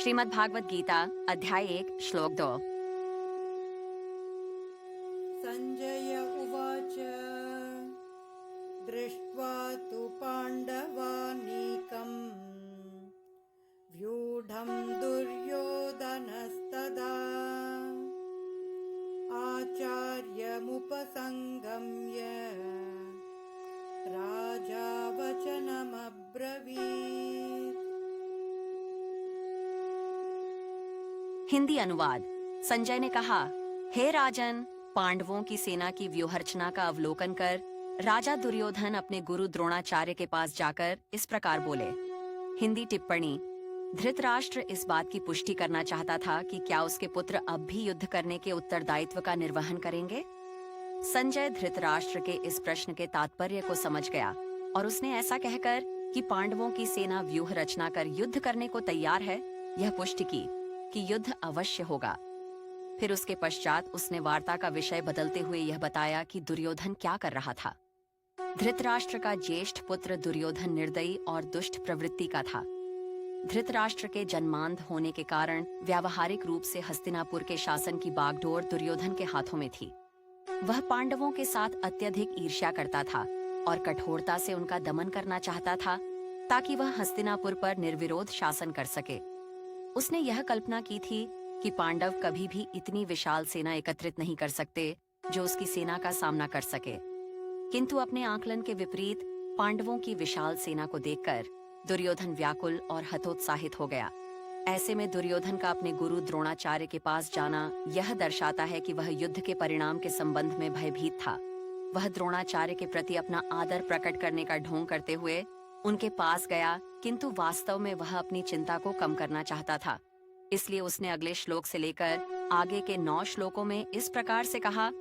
श्रीमद् भागवत गीता अध्याय 1 श्लोक 2। संजय उवाच दृष्ट्वा तु पाण्डवानीकम् व्यूढं दुर्योधनस्तदा आचार्यमुपसंगम्य राजा वचनमब्रवीत्। हिंदी अनुवाद। संजय ने कहा, हे राजन, पांडवों की सेना की व्यूहरचना का अवलोकन कर राजा दुर्योधन अपने गुरु द्रोणाचार्य के पास जाकर इस प्रकार बोले। हिंदी टिप्पणी। धृतराष्ट्र इस बात की पुष्टि करना चाहता था कि क्या उसके पुत्र अब भी युद्ध करने के उत्तरदायित्व का निर्वहन करेंगे। संजय धृतराष्ट्र के इस प्रश्न के तात्पर्य को समझ गया और उसने ऐसा कहकर कि पांडवों की सेना व्यूह रचना कर युद्ध करने को तैयार है, यह पुष्टि की कि युद्ध अवश्य होगा। फिर उसके पश्चात उसने वार्ता का विषय बदलते हुए यह बताया कि दुर्योधन क्या कर रहा था। धृतराष्ट्र का ज्येष्ठ पुत्र दुर्योधन निर्दयी और दुष्ट प्रवृत्ति का था। धृतराष्ट्र के जन्मांध होने के कारण व्यावहारिक रूप से हस्तिनापुर के शासन की बागडोर दुर्योधन के हाथों में थी। वह पांडवों के साथ अत्यधिक ईर्ष्या करता था और कठोरता से उनका दमन करना चाहता था ताकि वह हस्तिनापुर पर निर्विरोध शासन कर सके। उसने यह कल्पना की थी कि पांडव कभी भी इतनी विशाल सेना एकत्रित नहीं कर सकते जो उसकी सेना का सामना कर सके। किंतु अपने आकलन के विपरीत पांडवों की विशाल सेना को देखकर दुर्योधन व्याकुल और हतोत्साहित हो गया। ऐसे में दुर्योधन का अपने गुरु द्रोणाचार्य के पास जाना यह दर्शाता है कि वह युद्ध के परिणाम के संबंध में भयभीत था। वह द्रोणाचार्य के प्रति अपना आदर प्रकट करने का ढोंग करते हुए उनके पास गया, किंतु वास्तव में वह अपनी चिंता को कम करना चाहता था। इसलिए उसने अगले श्लोक से लेकर आगे के 9 श्लोकों में इस प्रकार से कहा